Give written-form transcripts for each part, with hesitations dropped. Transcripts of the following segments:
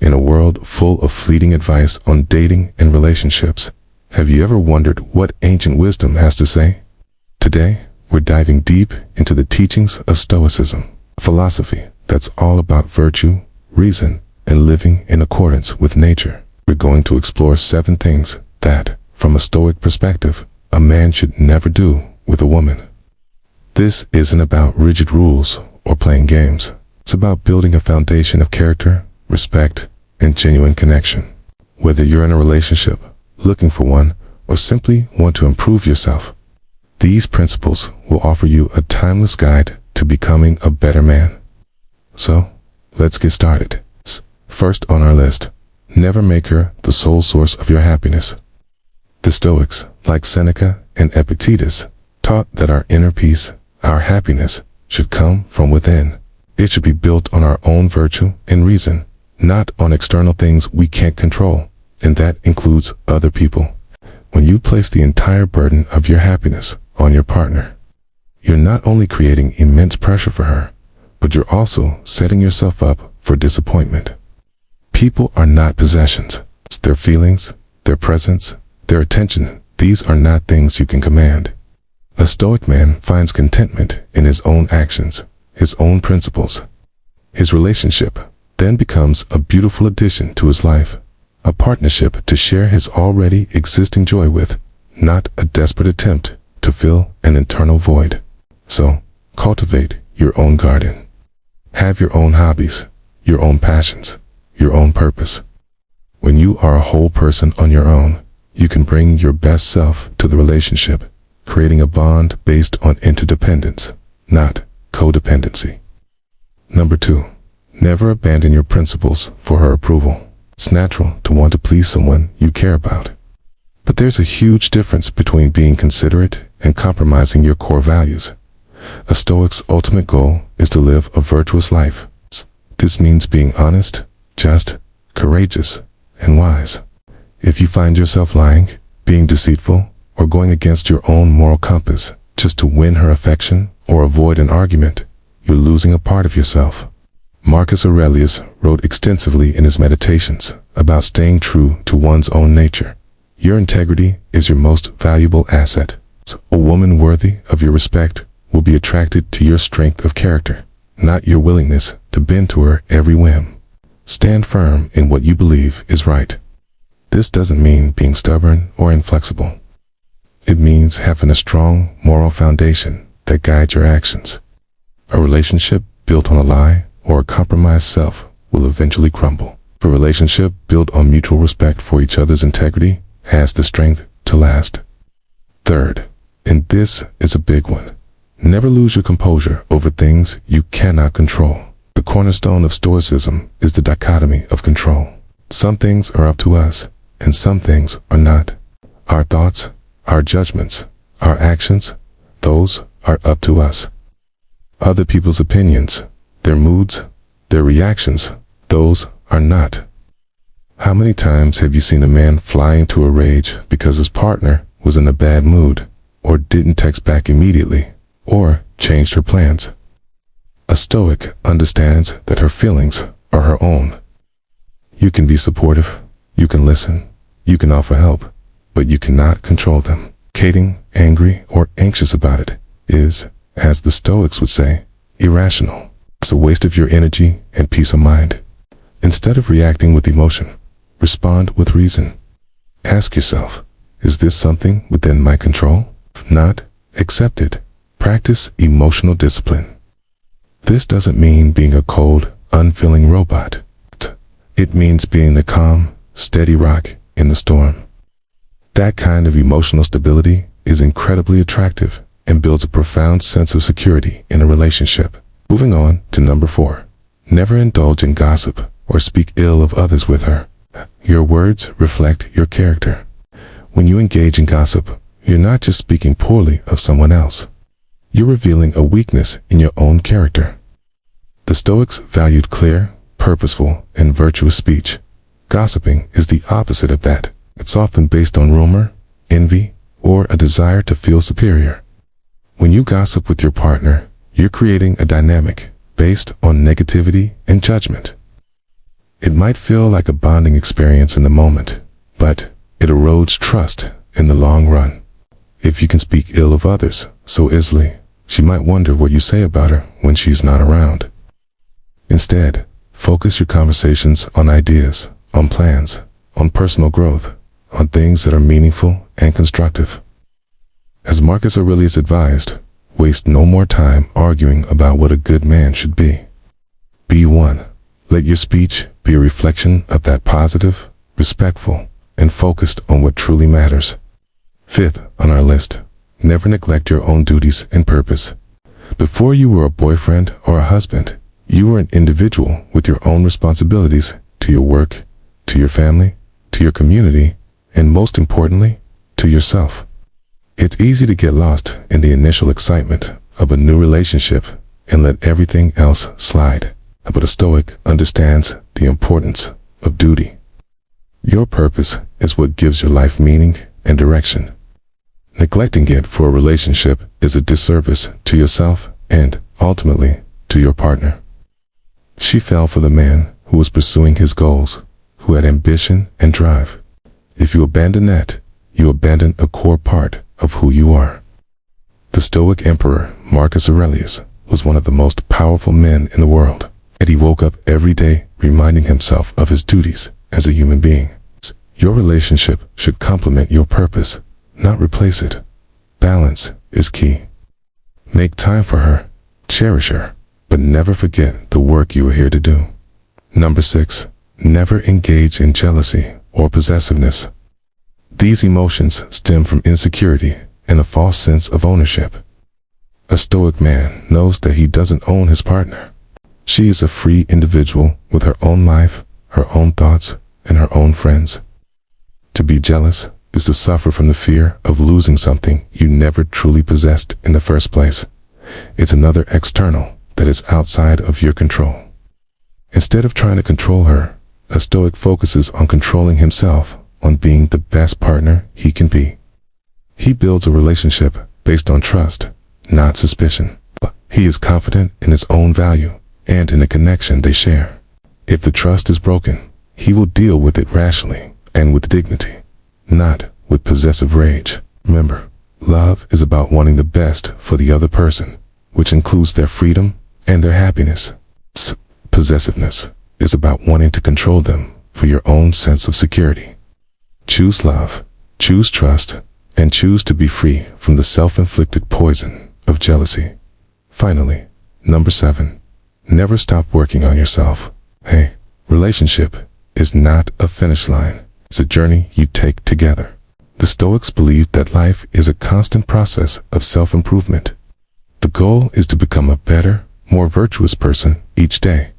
In a world full of fleeting advice on dating and relationships, have you ever wondered what ancient wisdom has to say? Today, we're diving deep into the teachings of Stoicism, a philosophy that's all about virtue, reason, and living in accordance with nature. We're going to explore 7 things that, from a Stoic perspective, a man should never do with a woman. This isn't about rigid rules or playing games. It's about building a foundation of character, respect, and genuine connection. Whether you're in a relationship, looking for one, or simply want to improve yourself, these principles will offer you a timeless guide to becoming a better man. So, let's get started. First on our list, never make her the sole source of your happiness. The Stoics, like Seneca and Epictetus, taught that our inner peace, our happiness, should come from within. It should be built on our own virtue and reason, not on external things we can't control, and that includes other people. When you place the entire burden of your happiness on your partner, you're not only creating immense pressure for her, but you're also setting yourself up for disappointment. People are not possessions. It's their feelings, their presence, their attention. These are not things you can command. A Stoic man finds contentment in his own actions, his own principles. His relationship then becomes a beautiful addition to his life, a partnership to share his already existing joy with, not a desperate attempt to fill an internal void. So, cultivate your own garden. Have your own hobbies, your own passions, your own purpose. When you are a whole person on your own, you can bring your best self to the relationship, creating a bond based on interdependence, not codependency. Number 2, never abandon your principles for her approval. It's natural to want to please someone you care about. But there's a huge difference between being considerate and compromising your core values. A Stoic's ultimate goal is to live a virtuous life. This means being honest, just, courageous, and wise. If you find yourself lying, being deceitful, or going against your own moral compass just to win her affection or avoid an argument, you're losing a part of yourself. Marcus Aurelius wrote extensively in his Meditations about staying true to one's own nature. Your integrity is your most valuable asset. A woman worthy of your respect will be attracted to your strength of character, not your willingness to bend to her every whim. Stand firm in what you believe is right. This doesn't mean being stubborn or inflexible. It means having a strong moral foundation that guides your actions. A relationship built on a lie or a compromised self will eventually crumble. A relationship built on mutual respect for each other's integrity has the strength to last. Third, and this is a big one, never lose your composure over things you cannot control. The cornerstone of Stoicism is the dichotomy of control. Some things are up to us, and some things are not. Our thoughts, our judgments, our actions, those are up to us. Other people's opinions, their moods, their reactions, those are not. How many times have you seen a man fly into a rage because his partner was in a bad mood, or didn't text back immediately, or changed her plans? A Stoic understands that her feelings are her own. You can be supportive, you can listen, you can offer help, but you cannot control them. Getting angry or anxious about it is, as the Stoics would say, irrational. It's a waste of your energy and peace of mind. Instead of reacting with emotion, respond with reason. Ask yourself, is this something within my control? If not, accept it. Practice emotional discipline. This doesn't mean being a cold, unfeeling robot. It means being the calm, steady rock in the storm. That kind of emotional stability is incredibly attractive and builds a profound sense of security in a relationship. Moving on to number 4. Never indulge in gossip or speak ill of others with her. Your words reflect your character. When you engage in gossip, you're not just speaking poorly of someone else. You're revealing a weakness in your own character. The Stoics valued clear, purposeful, and virtuous speech. Gossiping is the opposite of that. It's often based on rumor, envy, or a desire to feel superior. When you gossip with your partner, you're creating a dynamic based on negativity and judgment. It might feel like a bonding experience in the moment, but it erodes trust in the long run. If you can speak ill of others so easily, she might wonder what you say about her when she's not around. Instead, focus your conversations on ideas, on plans, on personal growth, on things that are meaningful and constructive. As Marcus Aurelius advised, waste no more time arguing about what a good man should be. Be one. Let your speech be a reflection of that positive, respectful, and focused on what truly matters. Fifth on our list, never neglect your own duties and purpose. Before you were a boyfriend or a husband, you were an individual with your own responsibilities to your work, to your family, to your community, and most importantly, to yourself. It's easy to get lost in the initial excitement of a new relationship and let everything else slide. But a Stoic understands the importance of duty. Your purpose is what gives your life meaning and direction. Neglecting it for a relationship is a disservice to yourself and, ultimately, to your partner. She fell for the man who was pursuing his goals, who had ambition and drive. If you abandon that, you abandon a core part of who you are. The Stoic emperor Marcus Aurelius was one of the most powerful men in the world, and he woke up every day reminding himself of his duties as a human being. Your relationship should complement your purpose, not replace it. Balance is key. Make time for her, cherish her, but never forget the work you are here to do. Number 6. Never engage in jealousy or possessiveness. These emotions stem from insecurity and a false sense of ownership. A Stoic man knows that he doesn't own his partner. She is a free individual with her own life, her own thoughts, and her own friends. To be jealous is to suffer from the fear of losing something you never truly possessed in the first place. It's another external that is outside of your control. Instead of trying to control her, a Stoic focuses on controlling himself, on being the best partner he can be. He builds a relationship based on trust, not suspicion. He is confident in his own value and in the connection they share. If the trust is broken, he will deal with it rationally and with dignity, not with possessive rage. Remember, love is about wanting the best for the other person, which includes their freedom and their happiness. Possessiveness is about wanting to control them for your own sense of security. Choose love, choose trust, and choose to be free from the self-inflicted poison of jealousy. Finally, number 7. Never stop working on yourself. Hey, relationship is not a finish line. It's a journey you take together. The Stoics believed that life is a constant process of self-improvement. The goal is to become a better, more virtuous person each day.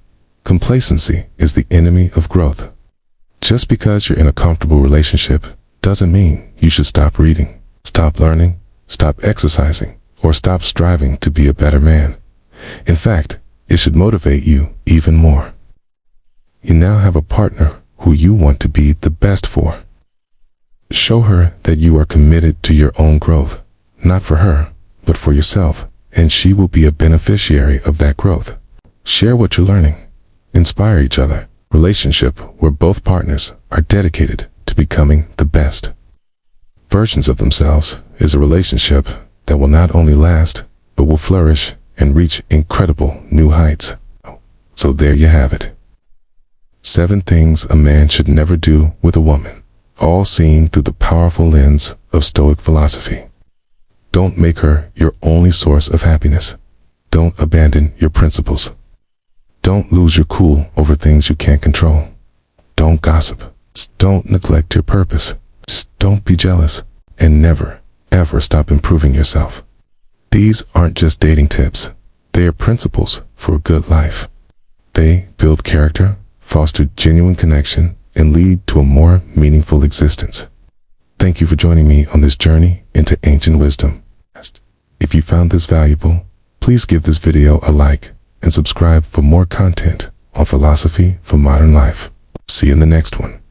Complacency is the enemy of growth. Just because you're in a comfortable relationship doesn't mean you should stop reading, stop learning, stop exercising, or stop striving to be a better man. In fact, it should motivate you even more. You now have a partner who you want to be the best for. Show her that you are committed to your own growth, not for her, but for yourself, and she will be a beneficiary of that growth. Share what you're learning. Inspire each other. Relationship where both partners are dedicated to becoming the best versions of themselves is a relationship that will not only last, but will flourish and reach incredible new heights. So there you have it. 7 things a man should never do with a woman, all seen through the powerful lens of Stoic philosophy. Don't make her your only source of happiness. Don't abandon your principles. Don't lose your cool over things you can't control. Don't gossip. Don't neglect your purpose. Don't be jealous. And never, ever stop improving yourself. These aren't just dating tips. They are principles for a good life. They build character, foster genuine connection, and lead to a more meaningful existence. Thank you for joining me on this journey into ancient wisdom. If you found this valuable, please give this video a like and subscribe for more content on philosophy for modern life. See you in the next one.